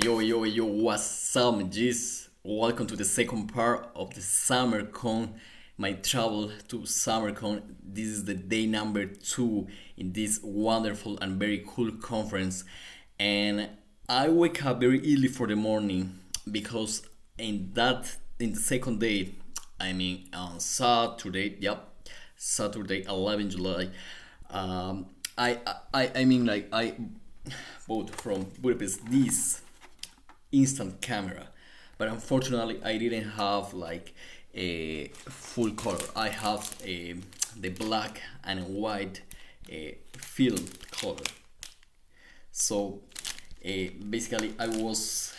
Yo, what's up, G's? Welcome to the second part of the SummerCon, my travel to SummerCon. This is the day number 2 in this wonderful and very cool conference. And I wake up very early for the morning because in the second day, I mean on Saturday, Saturday 11 July, I bought from Budapest this instant camera, but unfortunately I didn't have like a full color. I have the black and white film color. So basically I was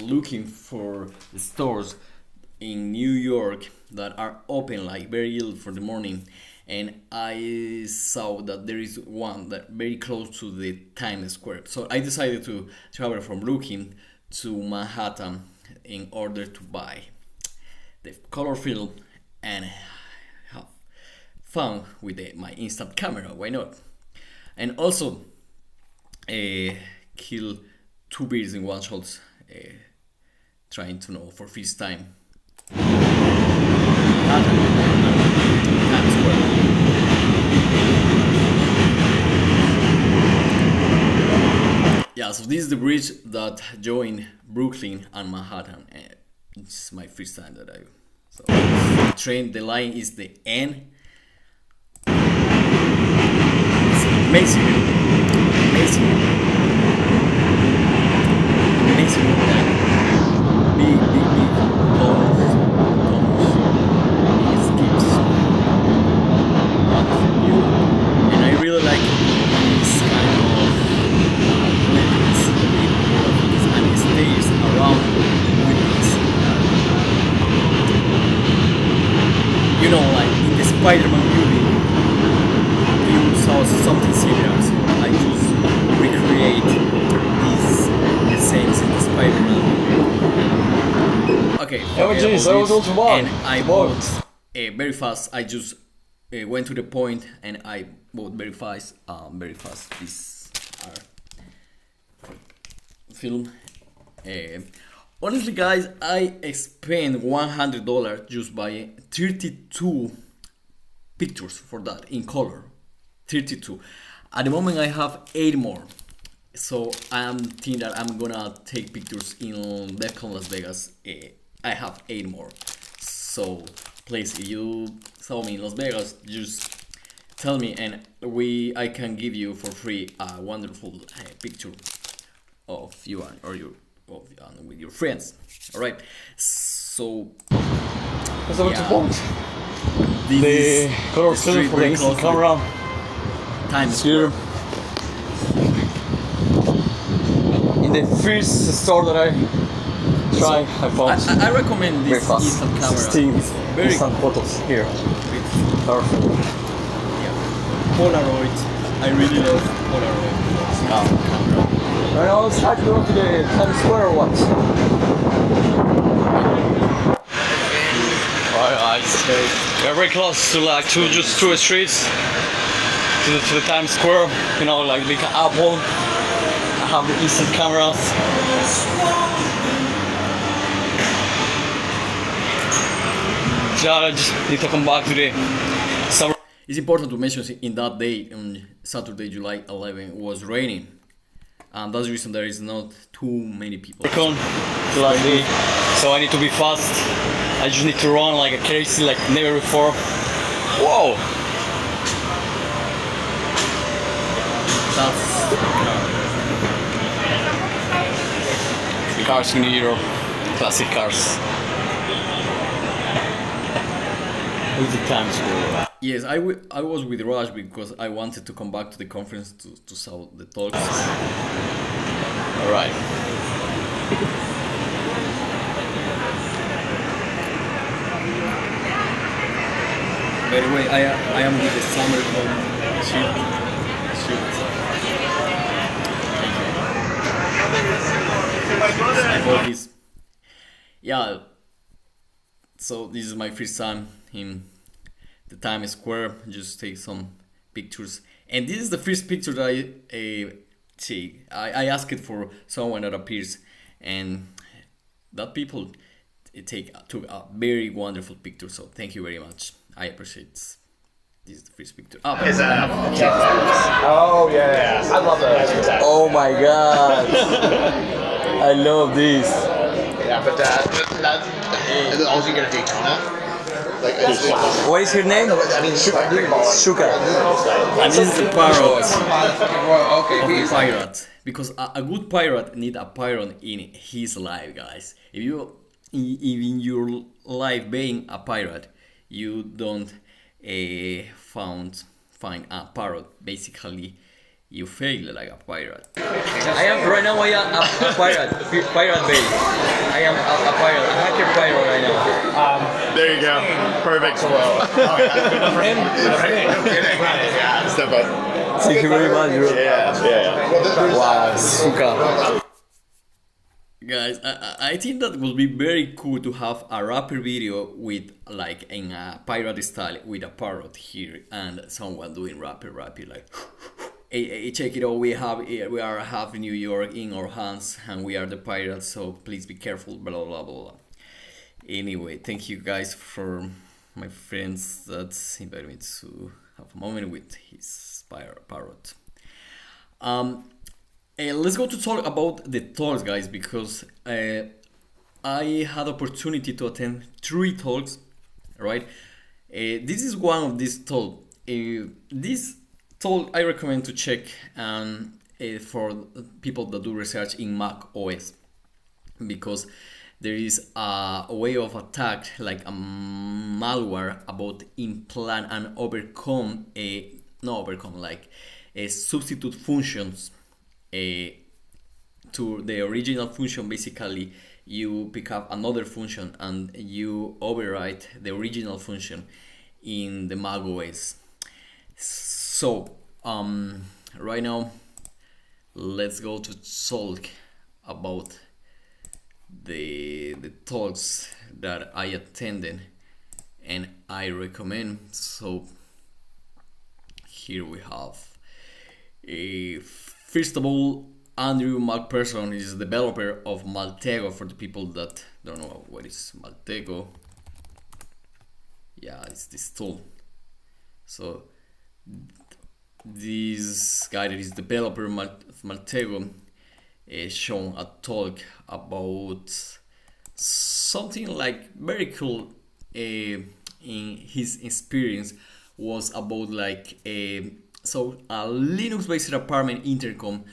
looking for the stores in New York that are open like very early for the morning, and I saw that there is one that very close to the Times Square. So I decided to travel from Brooklyn to Manhattan in order to buy the color film and have fun with my instant camera. Why not? And also kill two birds in one shot, trying to know for first time Manhattan and Times Square. Yeah, so this is the bridge that join Brooklyn and Manhattan. It's my first time that so the train, the line is the N. It's amazing. Big doors, it keeps you, and I really like this kind of and stays around with us. You know, like in the Spider-Man movie, you saw something similar, so I just recreate the scenes in the Spider-Man movie. Okay, and I bought very fast. I just went to the point and I bought very fast. These are film. Honestly, guys, I spent $100 just buying 32 pictures for that in color. 32. At the moment, I have 8 more. So I'm thinking that I'm gonna take pictures in DevCon Las Vegas. I have 8 more. So please, if you saw me in Las Vegas, just tell me, and I can give you for free a wonderful picture of you with your friends. All right. So that's what you want. The color film for the instant camera. Times Square. In the first store that I tried, I found. I recommend this instant camera. 16 very instant photos here. Powerful. Yeah. Polaroid. I really love Polaroid camera. Right now, let's try to go to the Times Square or what? Alright, we're very close to like just two streets to the Times Square. You know, like big Apple. I have the instant cameras. I just need to come back to the summer. It's important to mention in that day, on Saturday, July 11, was raining. And that's the reason there is not too many people. So I need to be fast. I just need to run like a crazy, like never before. Whoa! That's the cars in Europe, classic cars. With the Times Square. Yes, I was with Raj because I wanted to come back to the conference to saw the talks. Alright. By the way, I am with the SummerCon shirt. I bought this. Yeah. So this is my first time in the Times Square. Just take some pictures, and this is the first picture that I I asked it for someone that appears, and that people took a very wonderful picture. So thank you very much. I appreciate this. This is the first picture. Oh yeah, I love that. Oh my god! I love this. Yeah, but that's also you get a Daytona. Like, What is her name? I mean, Shuka. And this is the parrot Okay, of the pirate. Because a good pirate need a pirate in his life, guys. If you in your life being a pirate, you don't find a parrot. Basically, you fail like a pirate. I am right now. I am a pirate. Pirate Bay. I am a pirate. A hacker pirate right now. There you go. Perfect. Step up. Thank you very much, bro. Yeah. Wow, Suka. Guys, I think that would be very cool to have a rapper video with like in a pirate style with a parrot here and someone doing rapper like hey, check it out, we are half New York in our hands and we are the pirates, so please be careful, blah blah blah blah. Anyway, thank you guys for my friends that invited me to have a moment with his parrot. Let's go to talk about the talks, guys, because I had opportunity to attend 3 talks, right? This is one of these talks. This talk I recommend to check for people that do research in Mac OS, because there is a way of attack like a malware about implant and overcome substitute functions to the original function. Basically, you pick up another function and you overwrite the original function in the Mac OS. So right now, let's go to talk about the talks that I attended and I recommend. So here we have first of all, Andrew McPherson is the developer of Maltego. For the people that don't know what is Maltego, yeah, it's this tool. So this guy that is developer of Maltego shown a talk about something like very cool in his experience, was about like so a Linux based apartment intercom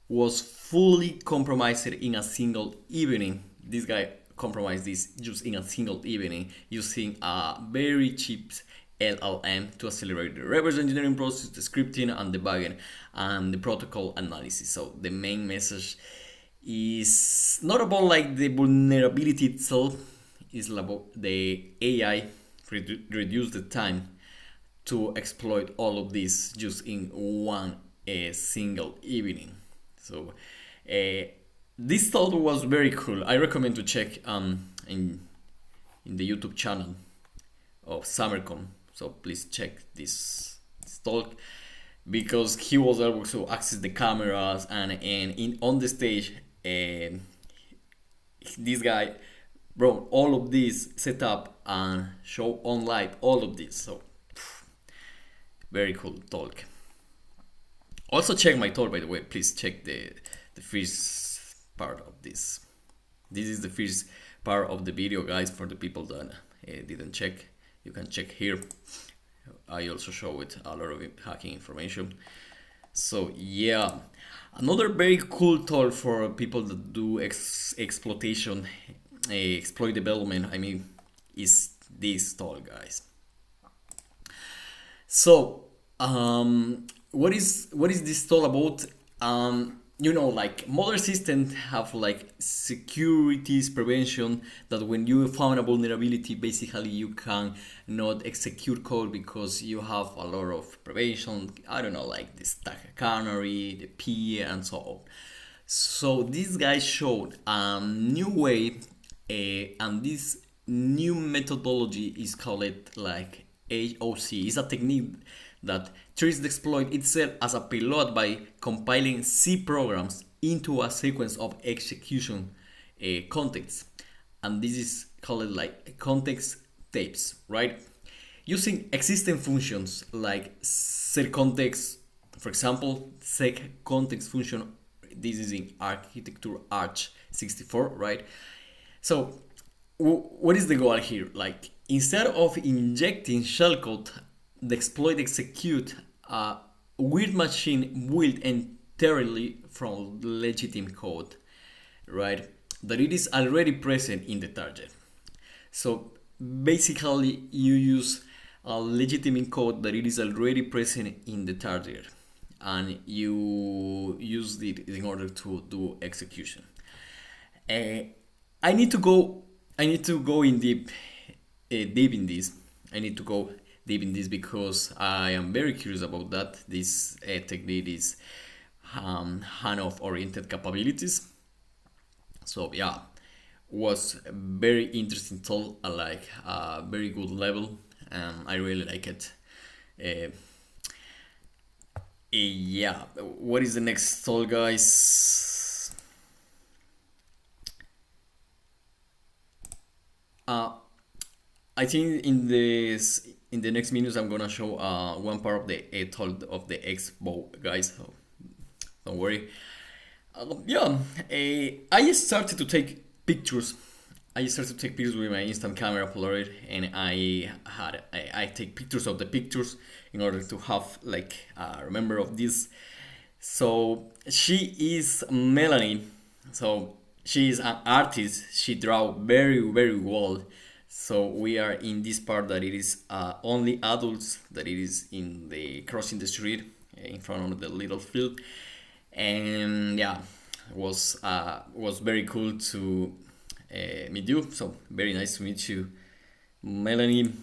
was fully compromised in a single evening. This guy compromised this just in a single evening using a very cheap LLM to accelerate the reverse engineering process, the scripting and debugging and the protocol analysis. So the main message is not about like the vulnerability itself, it's about the AI reduce the time to exploit all of this just in one single evening. So this talk was very cool. I recommend to check in the YouTube channel of SummerCon. So please check this talk, because he was able to access the cameras and on the stage, this guy brought all of this set up and show on live all of this. So very cool talk. Also check my talk, by the way. Please check the first part of this. This is the first part of the video, guys. For the people that didn't check, you can check here. I also show it a lot of hacking information. So yeah, another very cool tool for people that do exploitation, exploit development, I mean, is this tool, guys. So what is this tool about? You know, like modern systems have like securities prevention, that when you found a vulnerability, basically you can not execute code because you have a lot of prevention. I don't know, like the stack canary, the P, and so on. So this guy showed a new way, and this new methodology is called like HOC. It's a technique that treats the exploit itself as a payload by compiling C programs into a sequence of execution contexts, and this is called like context tapes, right? Using existing functions like setContext, for example, setContext function. This is in architecture Arch64, right? So what is the goal here? Like, instead of injecting shellcode, the exploit execute a weird machine built entirely from legitimate code, right? That it is already present in the target. So basically, you use a legitimate code that it is already present in the target, and you use it in order to do execution. I need to go in deep in this. I need to go deep in this because I am very curious about that. This technique is handoff oriented capabilities. So yeah, was very interesting tool. I like very good level. I really like it. Yeah, what is the next tool, guys? I think in the next minutes I'm gonna show one part of the tool of the Expo, guys. So don't worry. Yeah, I started to take pictures. I started to take pictures with my instant camera Polaroid, and I take pictures of the pictures in order to have like remember of this. So she is Melanie. So she is an artist. She draw very well. So we are in this part that it is only adults, that it is in the crossing the street in front of the little field, and yeah, it was very cool to meet you. So very nice to meet you, Melanie.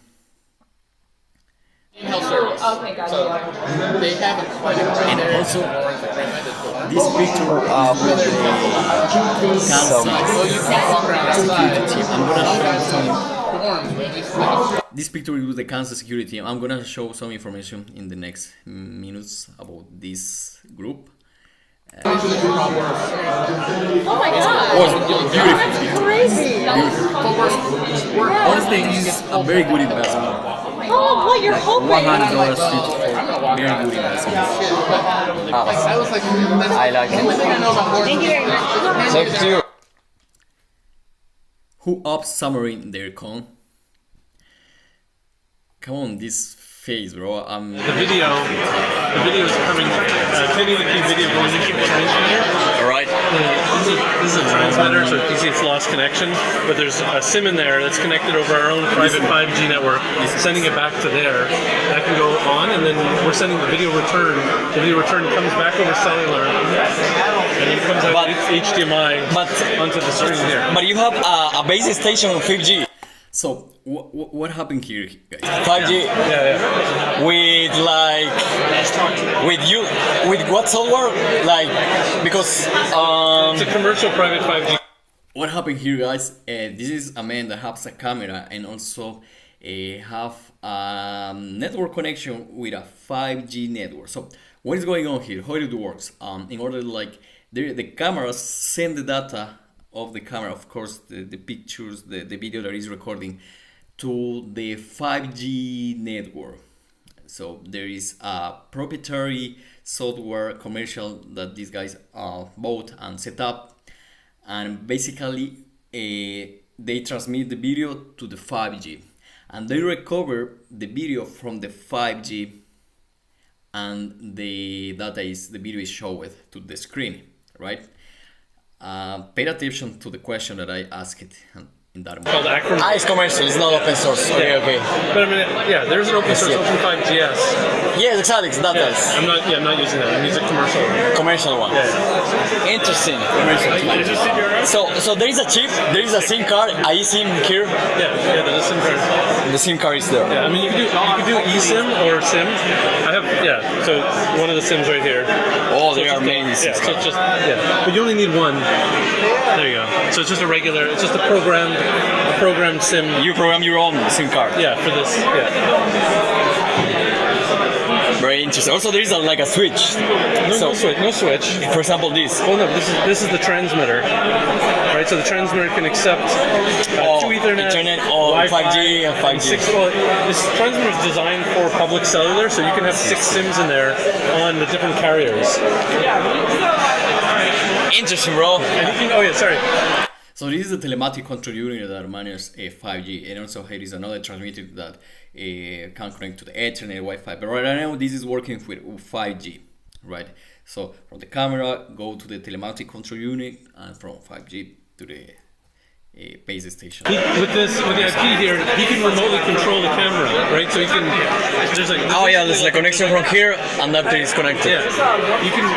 Health service. Okay, gotcha. So they haven't quite And expanded. also, this picture is with the Kansas security team. I'm gonna show some. This picture is with the Kansas security team. I'm gonna show some information in the next minutes about this group. Oh my god! Was beautiful. That's crazy! Honestly, this is a very good investment. Oh, what you're hoping! $100 for very good investment. I was like, I like it. Thank you very much. Thank you. Who ups submarine their con? Come on, this face, bro. The video is coming. Cleaning the key video going into the transmitter. All right. This is a transmitter, so it's lost connection. But there's a SIM in there that's connected over our own private 5G network, sending it back to there. That can go on, and then we're sending the video return. The video return comes back over cellular, and it comes out HDMI onto the screen here. But you have a base station on 5G. So what happened here, guys? 5G Yeah. with what software? Like, because It's a commercial private 5G. What happened here, guys? This is a man that has a camera and also have a network connection with a 5G network. So what is going on here? How it works? In order like the cameras send the data of the camera, of course, the pictures, the video that is recording to the 5G network. So there is a proprietary software commercial that these guys bought and set up, and basically they transmit the video to the 5G, and they recover the video from the 5G, and the video is shown to the screen, right? Pay attention to the question that I asked in that moment. Called Acronym. it's commercial. It's not open source. Okay. But I mean, yeah, there's an open source Yeah. Open5GS. Yes, exactly. It's that is I'm not using that. I'm using commercial. commercial one. Yeah. Interesting. So there is a chip. There is a SIM card. I SIM here. Yeah, there's a SIM card. The SIM card is there. Yeah, I mean you can do eSIM or SIM. I have so one of the SIMs right here. Oh, there are many Yeah, SIM so cards. it's just but you only need one. There you go. So it's just a regular. It's just a programmed SIM. You program your own SIM card. Yeah, for this. Yeah. Very interesting. Also, there is like a switch. No switch. No switch. For example, this. Oh no, this is the transmitter, right? So the transmitter can accept two Ethernet, Internet, or Wi-Fi, 5G and 5G. Well, this transmitter is designed for public cellular, so you can have 6 SIMs in there on the different carriers. Interesting, bro. And you can, oh yeah, sorry. So this is the telematic control unit that manages 5G, and also here is another transmitter that can connect to the Ethernet, Wi-Fi. But right now this is working with 5G, right? So from the camera go to the telematic control unit, and from 5G to the base station. With the IP here, he can remotely control the camera, right? So he can. There's like. Oh yeah, there's a connection from here, and that is connected. Yeah, you can.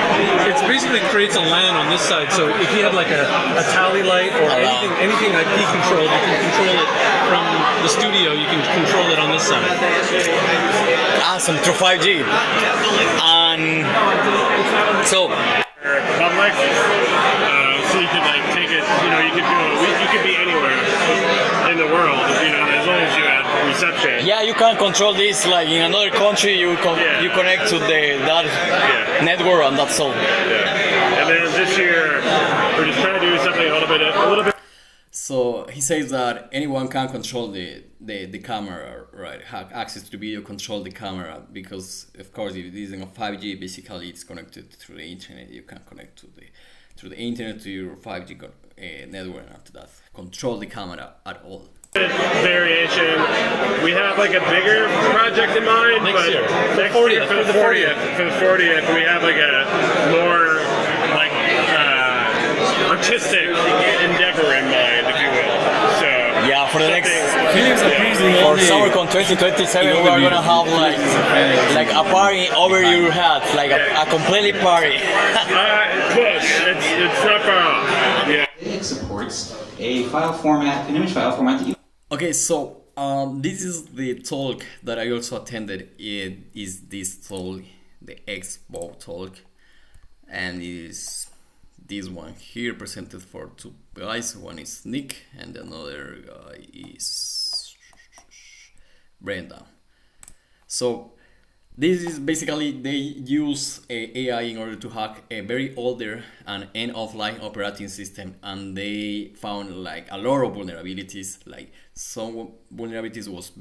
It basically creates a LAN on this side. So if you have like a tally light or anything IP controlled, you can control it from the studio. You can control it on this side. Awesome, through 5G. And so. Public, so you could like take it. You know, you could be anywhere in the world. You know, as long as you have reception. Yeah, you can control this like in another country. You connect to that network, and that's all. Yeah. And then this year, we're just trying to do something a little bit. So he says that anyone can control the camera, right? Have access to video, control the camera, because of course if it is in a 5G, basically it's connected through the internet. You can connect through the internet to your 5G network, and after that control the camera at all. Variation. We have like a bigger project in mind, but next year for the 40th, we have like a more like artistic endeavor in mind, if you will. So yeah, for the next For SummerCon 2027, we are gonna have like a party over your head, like a completely party. Close. It's not far off. Yeah. It supports a file format, an image file format that you. Okay, so this is the talk that I also attended. It is this talk, the Expo talk, and it is this one here presented for two guys. One is Nick and another guy is Brenda. So this is basically they use AI in order to hack a very older and end-of-life operating system, and they found like a lot of vulnerabilities. Like some vulnerabilities was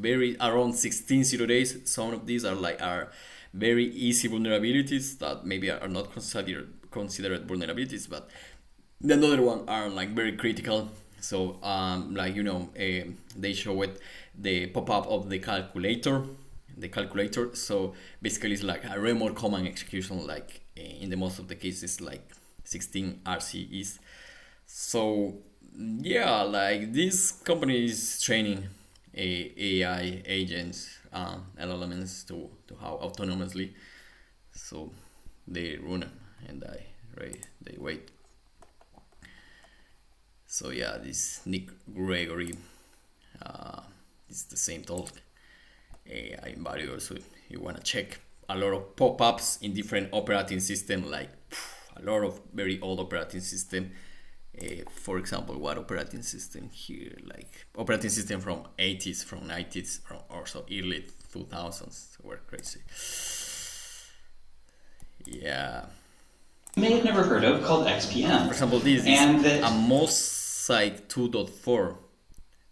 around 16 days. Some of these are very easy vulnerabilities that maybe are not considered vulnerabilities, but the other one are like very critical. So they show it the pop-up of the calculator. So basically it's like a remote command execution, like in the most of the cases like 16 RCEs. So yeah, like this company is training AI agents, LLMs to how autonomously. So they run them and they wait. So yeah, this Nick Gregory, it's the same talk. I invite you also, you want to check a lot of pop-ups in different operating systems, like a lot of very old operating system. For example, what operating system here? Like operating system from 80s, from 90s, from also early 2000s. Were crazy. Yeah. You may have never heard of, called XPM. For example, this and is a Mosaic 2.4.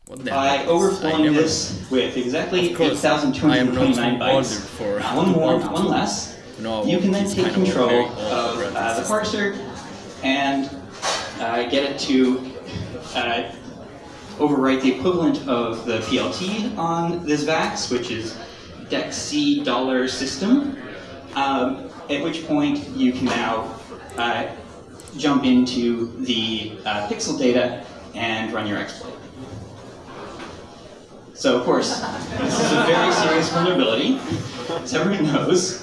What the by heck? overflowing this with exactly 8,229 bytes, not one more, not one less, you can then take control of the parser and get it to overwrite the equivalent of the PLT on this VAX, which is DEC dollar system, at which point you can now jump into the pixel data and run your exploit. So, of course, this is a very serious vulnerability, as everyone knows.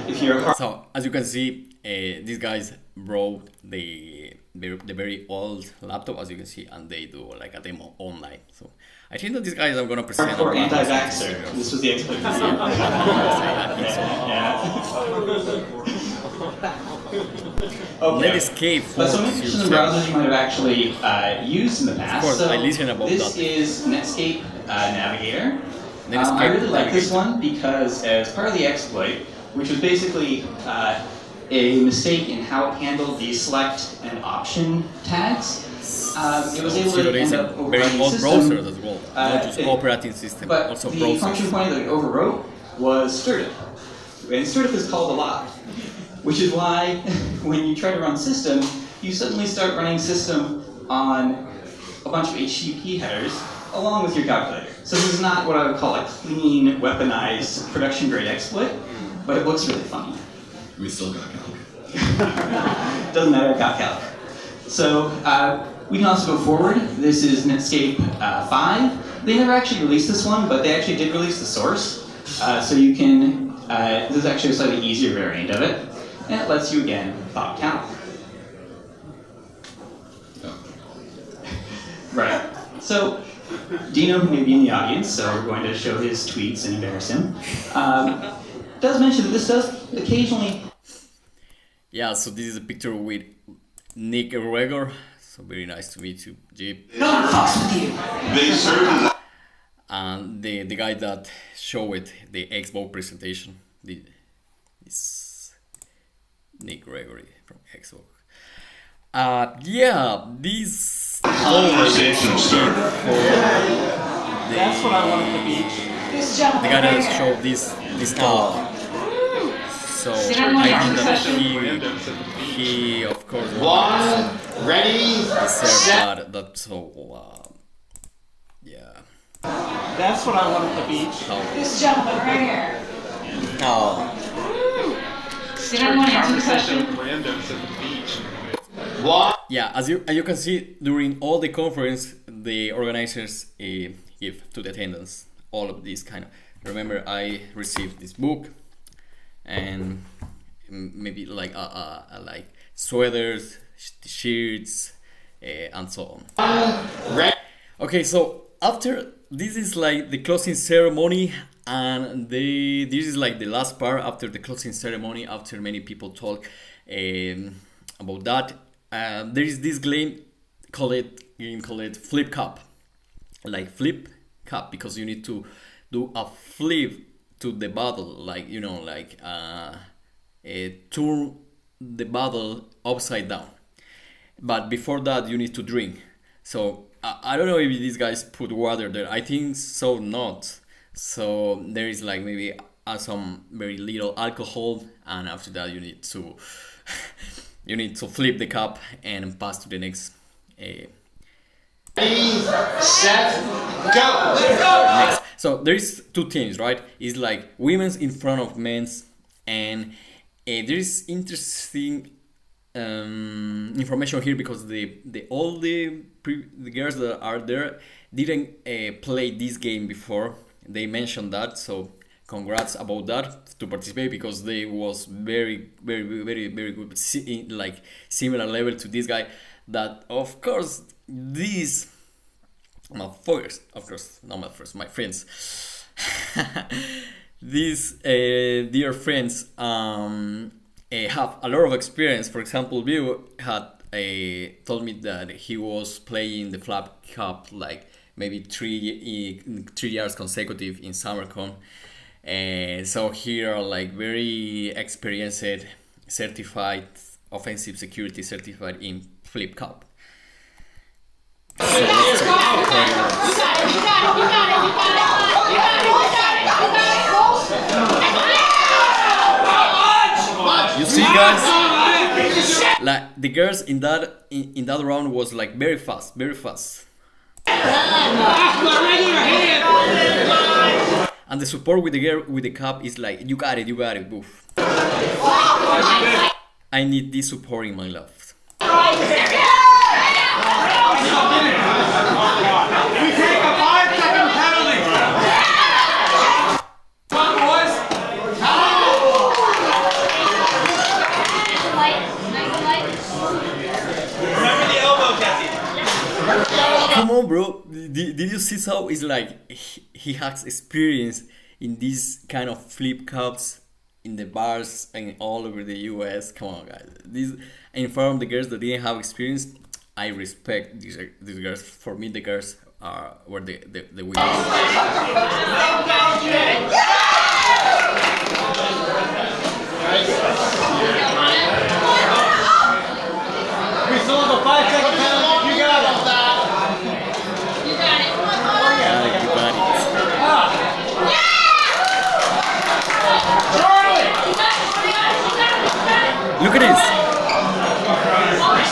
If you're a So, as you can see, these guys brought the very old laptop, as you can see, and they do like a demo online. So, I think that these guys are gonna present. hardcore anti-vaxxer. This was the exploit. Let escape. But some interesting browsers you might have actually used in the past. Of course, so I listen about this that. is Netscape Navigator, I really like this one because as part of the exploit, which was basically a mistake in how it handled the select and option tags, it was able to end up very overrunning the old system. browsers as well, not just operating system, But also the browsers. function point that it overwrote was strtip. And strtip is called a lot, which is why when you try to run system, you suddenly start running system on a bunch of HTTP headers along with your calculator. So this is not what I would call a clean, weaponized, production-grade exploit, but it looks really funny. We still got calc. Doesn't matter, got calc. So we can also go forward. This is Netscape 5. They never actually released this one, but they actually did release the source. So you can, this is actually a slightly easier variant of it, and it lets you again pop calc. Right. So Dino may be in the audience, so we're going to show his tweets and embarrass him. Does mention that this does occasionally. Yeah, so this is a picture with Nick Gregor. So very nice to meet you, Jeep. No one fucks with you. They serve And the guy that showed the Xbox presentation, is Nick Gregory from Xbox. Yeah, this conversation starter. That's what I want at the beach. The guy that showed this talk. So I think that he of course Ready, deserved that. So yeah. That's what I want at the beach. This gentleman right here. Oh. Did I want to answer the question? Randos at the beach. Yeah, as you can see, during all the conference, the organizers give to the attendants all of these kind of. Remember, I received this book, and maybe like like sweaters, shirts, and so on. Okay, so after this is like the closing ceremony, and this is like the last part after the closing ceremony. After many people talk about that. There is this game called Flip Cup, like Flip Cup, because you need to do a flip to the bottle, like turn the bottle upside down. But before that, you need to drink. So I don't know if these guys put water there. I think so, not. So there is like maybe some very little alcohol, and after that you need to. You need to flip the cup and pass to the next. ready, set, go. Next. So there is two teams, right? It's like women's in front of men's, and there is interesting information here because all the girls that are there didn't play this game before. They mentioned that, so congrats about that to participate, because they was very good, like similar level to this guy. That of course my friends, these dear friends have a lot of experience. For example, Bill had told me that he was playing the Flap Cup like maybe 3 years consecutive in SummerCon. So here are like very experienced, certified offensive security certified in Flip Cup. So let's check how it works. You see, guys, like the girls in that round was like very fast. And the support with the girl with the cup is like, you got it, boof. I need this support in my life. Come on, bro. Did you see how it's like he has experience in these kind of flip cups in the bars and all over the US? Come on, guys. This in front of the girls that didn't have experience. I respect these girls. For me, the girls were the winners. We sold the 5-second penalty. You got it. You got it. You got it. Look at this.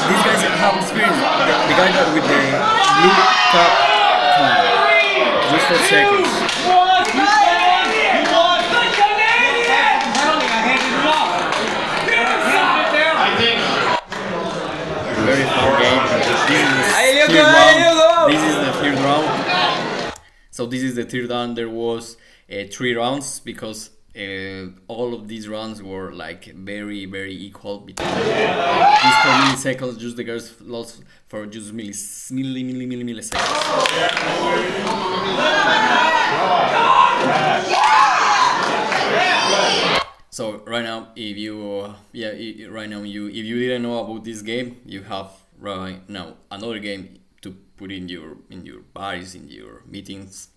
These guys have experience. The guy that with the blue cap just for seconds. Very fun game. This is the third round. So this is the third round. There was 3 rounds because all of these rounds were like very equal between just for milliseconds. Just the girls lost for just milliseconds. So right now, if you if you didn't know about this game, you have right now another game to put in your parties, in your meetings.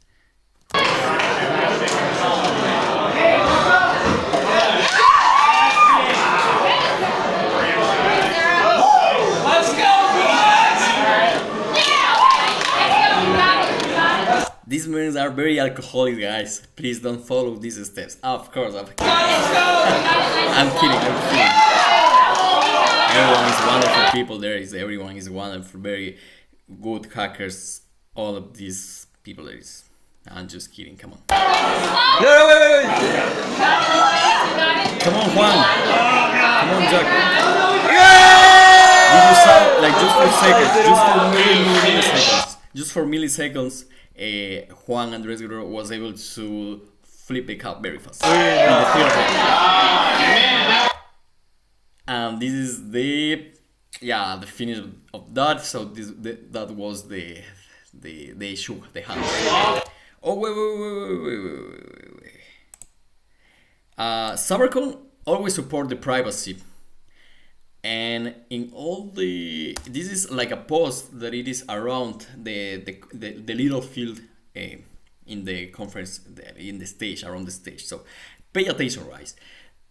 These men are very alcoholic, guys. Please don't follow these steps. Of course, I'm kidding. Everyone is wonderful people. Everyone is wonderful, very good hackers. All of these people there is. I'm just kidding. Come on. No, wait. Come on, Juan. Come on, Jack. Did you saw like just for seconds, just for milliseconds, Juan Andres Guerrero was able to flip the cup very fast. And this is the finish of that. So that was the issue, the hand. Oh wait. SummerCon always support the privacy, and in all this is like a post that it is around the little field in the conference, in the stage, around the stage. So pay attention, guys.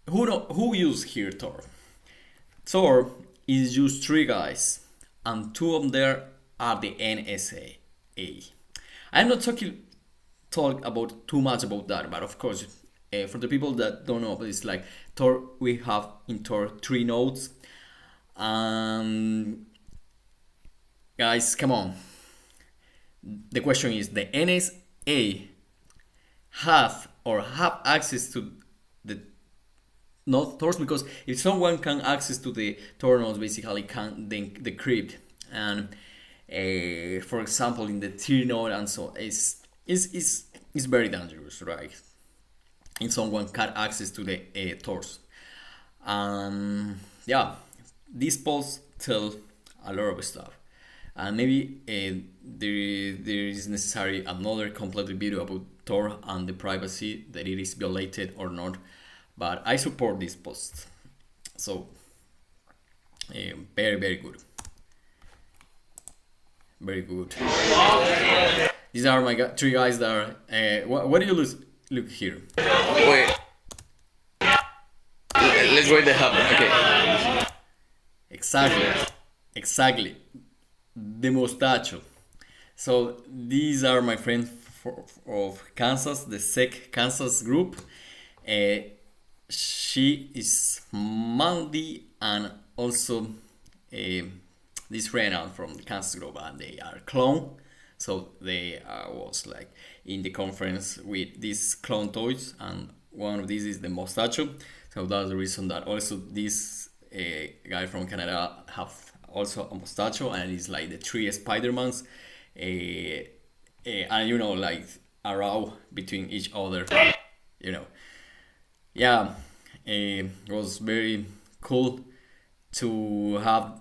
Who use here Tor? Tor is just 3 guys, and 2 of them there are the NSA. I'm not talk about too much about that, but of course, for the people that don't know, it's like Tor. We have in Tor 3 nodes. Guys, come on. The question is: the NSA have access to the not Tors, because if someone can access to the Tor nodes, basically can then decrypt, and for example in the T node and so is very dangerous, right? If someone can access to the Tors, these posts tell a lot of stuff, and maybe there is necessary another complete video about Tor and the privacy, that it is violated or not. But I support this post, so very good. Very good. These are my 3 guys that are. What do you look here? Wait. Let's wait the hub. Okay. Exactly. The mustacho. So these are my friends of Kansas, the SEC Kansas group. She is Mandy, and also this friend from the Kansas group, and they are clone. So they was like in the conference with these clone toys, and one of these is the mustacho. So that's the reason that also this guy from Canada have also a mustacho, and it's like the 3 Spider-Mans, and like a row between each other, it was very cool to have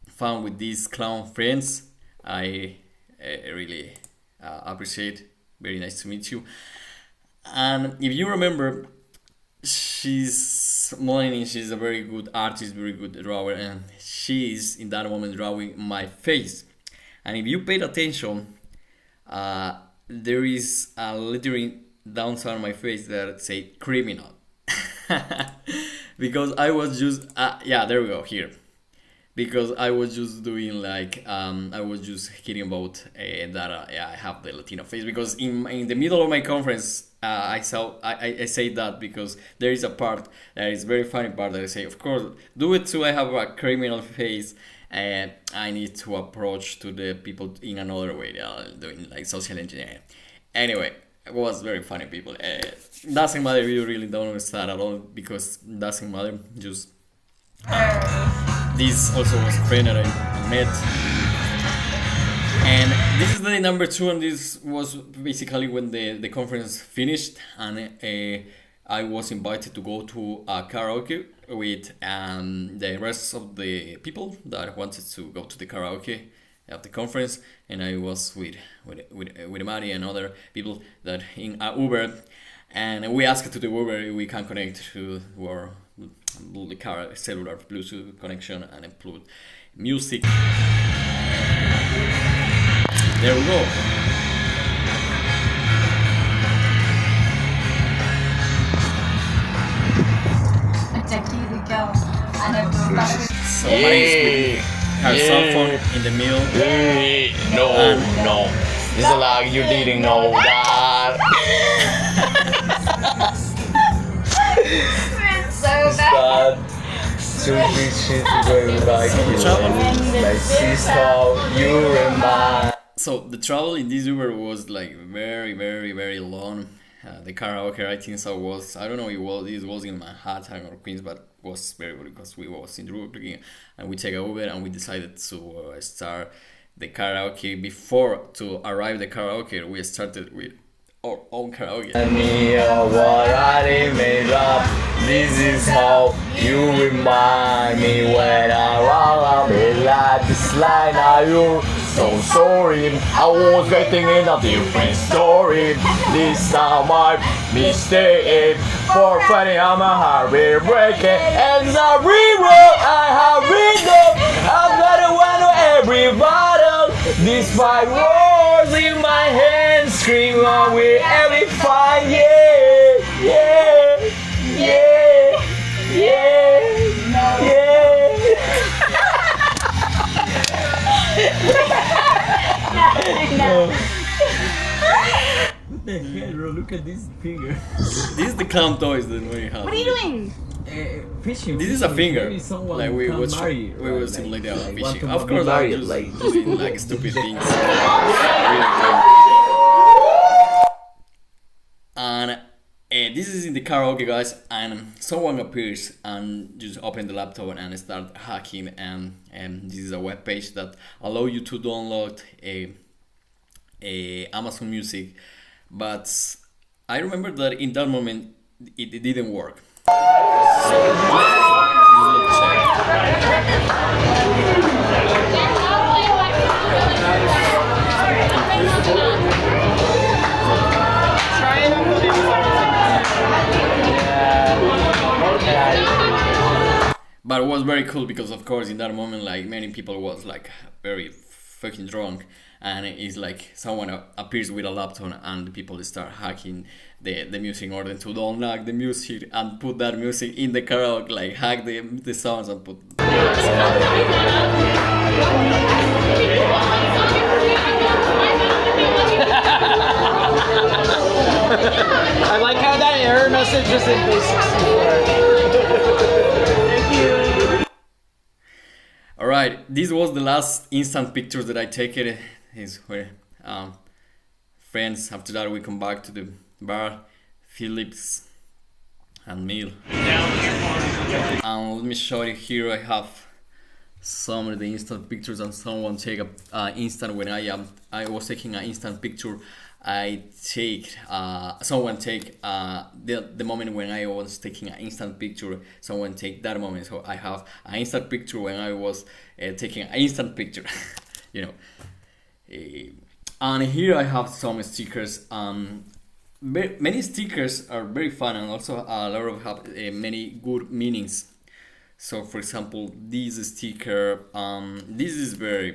fun with these clown friends. I really appreciate. Very nice to meet you. And if you remember, Melanie, she's a very good artist, very good drawer, and she's in that moment drawing my face. And if you paid attention, there is a lettering downside on my face that say criminal. Because I was just yeah, there we go, here. Because I was just doing like I was just kidding about that yeah, I have the Latino face, because in the middle of my conference I say that because there is a part that is very funny part that I say, of course, do it too, I have a criminal face and I need to approach to the people in another way, doing like social engineering. Anyway, it was very funny, people. Doesn't matter if you really don't understand at all, because doesn't matter, just this also was a friend that I met, and this is the day number 2, and this was basically when the conference finished, and I was invited to go to a karaoke with the rest of the people that wanted to go to the karaoke at the conference, and I was with Mari and other people that in a Uber, and we asked to the Uber if we can connect to our the car cellular Bluetooth connection and upload music. There we go. So Mary's with her cell phone in the middle. No. It's like you didn't know that. So bad. To reach it very like you. This is how you remind. So the travel in this Uber was like very long. The karaoke I think so was, I don't know, it was in Manhattan or Queens, but was very good because we was in Brooklyn, and we take a Uber and we decided to start the karaoke. Before to arrive the karaoke, we started with our own karaoke. What I made up. This is how you remind me when I run a like this line. Are you so sorry? I was getting in a different story. This time my mistake. For funny, I'm a heart breaking. And the rewrote I have written. I'm gonna want to every bottle. Despite words in my hands, scream on with every fine. What the hell, bro? Look at this finger. This is the clown toys that we have. What are you doing? Fishing. This is a finger. Maybe someone Like we can was marry, we right? were simulating Like, fishing. want to Of be course, I'm married, just like- doing like stupid things. And this is in the karaoke, guys, and someone appears and just open the laptop and start hacking, and this is a web page that allow you to download a Amazon Music, but I remember that in that moment it didn't work. So just check. But it was very cool because, of course, in that moment, like many people was like very fucking drunk, and it's like someone appears with a laptop and the people start hacking the music in order to download the music and put that music in the karaoke, like hack the sounds and put. I like how that error message is in base 64. Alright, this was the last instant pictures that I take it. Is where friends, after that we come back to the bar, Phillips and meal. And let me show you here, I have some of the instant pictures, and someone take a instant when I was taking an instant picture. I take someone take the moment when I was taking an instant picture. Someone take that moment, so I have an instant picture when I was taking an instant picture. You know, and here I have some stickers. Many stickers are very fun, and also a lot of have many good meanings. So, for example, this sticker, this is very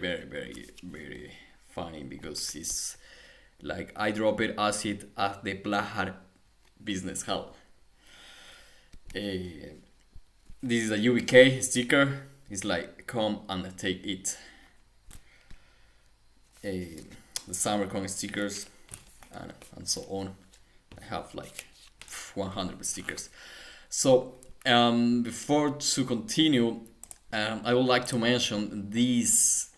funny because it's Like I drop it acid at the Black business hall. This is a UBK sticker. It's like come and take it. The SummerCon stickers and so on. I have like 100 stickers. So before to continue, I would like to mention this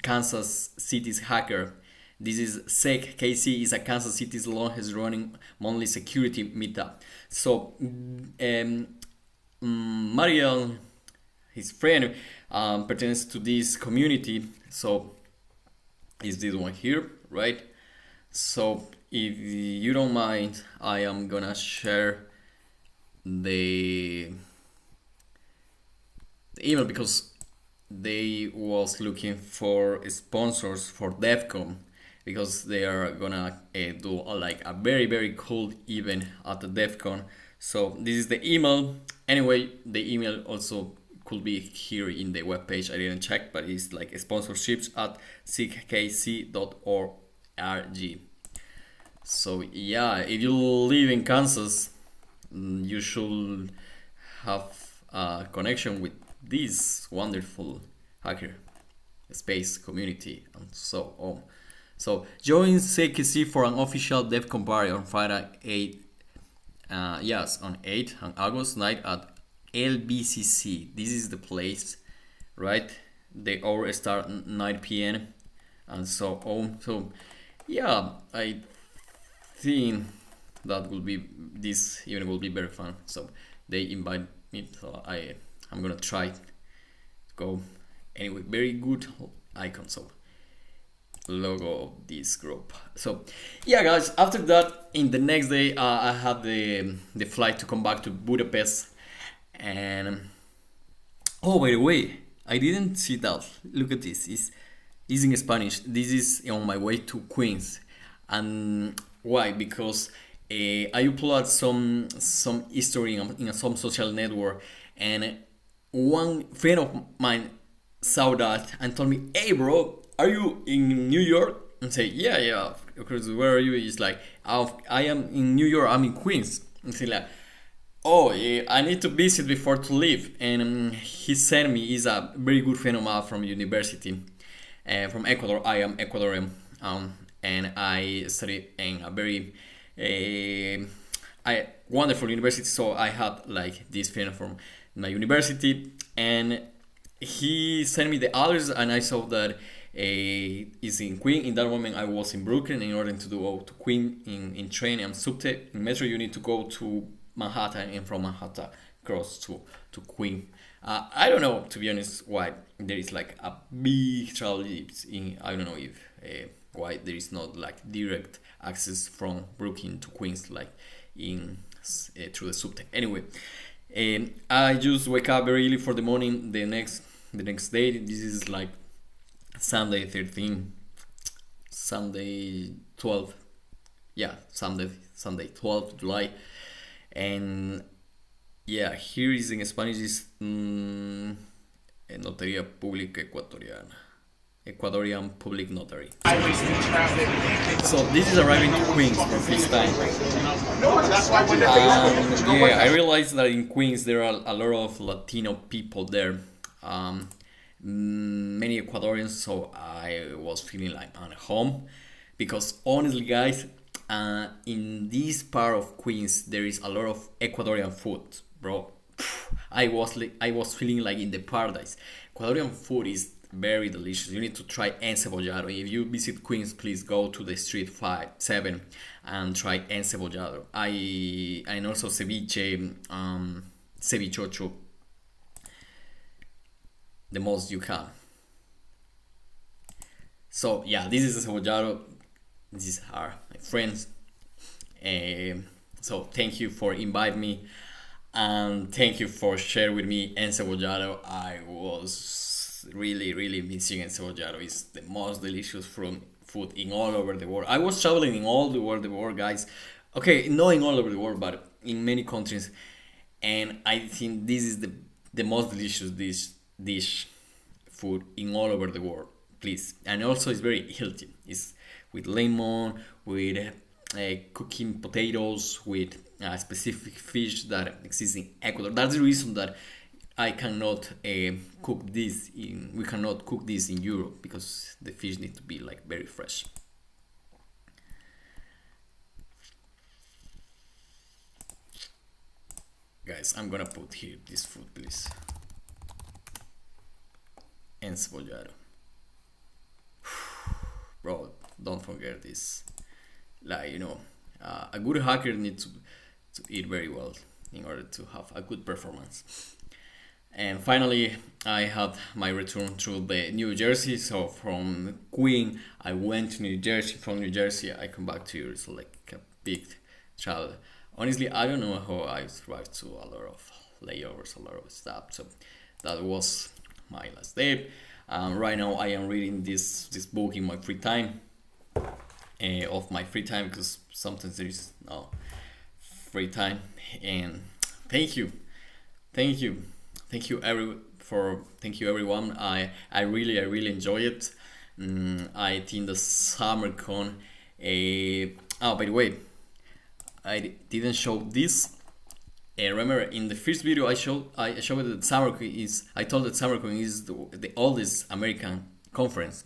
Kansas City's hacker. This is SEC KC, is a Kansas City's longest running monthly security meetup. So Mariel, his friend, pertains to this community. So is this one here, right? So if you don't mind, I am gonna share the email because they was looking for sponsors for DevCon, because they are gonna do like a very cool event at the DevCon. So this is the email. Anyway, the email also could be here in the webpage. I didn't check, but it's like sponsorships at ckc.org. So yeah, if you live in Kansas, you should have a connection with this wonderful hacker space community and so on. So join CKC for an official DevCon party on Friday 8 on 8 on August night at LBCC. This is the place, right? The hour start 9 p.m. and so on. So yeah, I think that will be, this evening will be very fun. So they invite me, so I'm gonna try to go. Anyway, very good icon, so logo of this group. So yeah guys, after that, in the next day, I had the flight to come back to Budapest. And oh, by the way, I didn't see that. Look at this. It's in Spanish. This is on my way to Queens. And why? Because I upload some history in some social network, and one friend of mine saw that and told me, "Hey bro, are you in New York?" And say, yeah, of course. Where are you? He's like, I am in New York. I'm in Queens. And say like, oh, I need to visit before to leave. And he sent me, he's a very good friend of mine from university, from Ecuador. I am Ecuadorian, and I studied in a very wonderful university. So I had like this friend from my university, and he sent me the address, and I saw that is in Queen. In that moment, I was in Brooklyn. In order to go to Queen in train and subway, in metro, you need to go to Manhattan, and from Manhattan cross to Queen. I don't know, to be honest, why there is like a big travel in. I don't know if why there is not like direct access from Brooklyn to Queens, like in through the subway. Anyway, I just wake up very early for the morning. The next day, this is like Sunday 13, Sunday 12, Sunday 12 July. And yeah, here is in Spanish is Notaría Pública Ecuadorian Public Notary. So this is arriving to Queens for first time. Yeah, I realized that in Queens there are a lot of Latino people there. Many Ecuadorians, so I was feeling like at home, because honestly guys, in this part of Queens there is a lot of Ecuadorian food, bro. I was feeling like in the paradise. Ecuadorian food is very delicious. You need to try encebollado. If you visit Queens, please go to the street 7 and try encebollado. And also ceviche, cevichocho, the most you can. So yeah, this is encebollado. These are my friends. So thank you for inviting me, and thank you for sharing with me encebollado. I was really missing encebollado. It's the most delicious food in all over the world. I was traveling in all over the world, guys. Okay, not in all over the world, but in many countries, and I think this is the most delicious dish food in all over the world. Please, and also it's very healthy. It's with lemon, with cooking potatoes, with a specific fish that exists in Ecuador. That's the reason that I cannot cook this we cannot cook this in Europe, because the fish need to be like very fresh. Guys, I'm gonna put here this food, please. Encebollado. Bro, don't forget this. Like, you know, a good hacker needs to eat very well in order to have a good performance. And finally, I had my return through the New Jersey. So from Queen, I went to New Jersey. From New Jersey, I come back to Europe. So like a big travel. Honestly, I don't know how I survived to a lot of layovers, a lot of stuff. So that was my last day. Right now, I am reading this book in my free time. Because sometimes there is no free time. And thank you everyone. I really enjoy it. I think the SummerCon. By the way, I didn't show this. Remember in the first video I showed that SummerCon is. I told that SummerCon is the oldest American conference,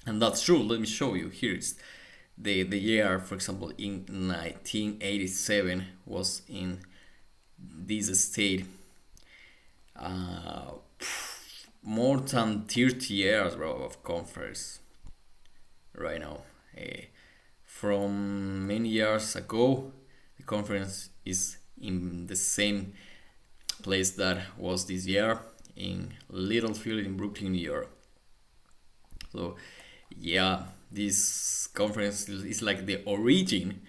and that's true. Let me show you. Here is the year. For example, in 1987 was in this state. More than 30 years, bro, of conference right now. From many years ago, the conference is in the same place that was this year, in Littlefield in Brooklyn, New York. So yeah, this conference is like the origin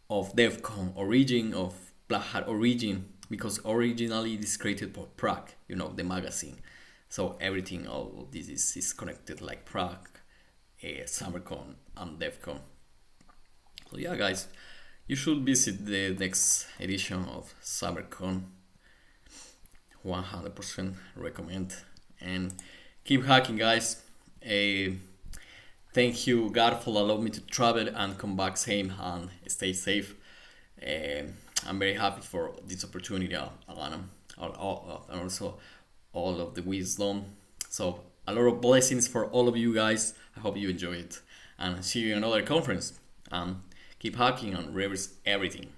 of DEF CON, origin of Black Hat, origin, because originally it is created for Prague, you know, the magazine. So everything, all of this is connected, like Prague, SummerCon, and DEF CON. So yeah, guys, you should visit the next edition of SummerCon. 100% recommend. And keep hacking, guys. Thank you, God, for allowing me to travel and come back safe and stay safe. I'm very happy for this opportunity, and also all of the wisdom. So a lot of blessings for all of you guys. I hope you enjoy it, and see you in another conference. And keep hacking and reverse everything.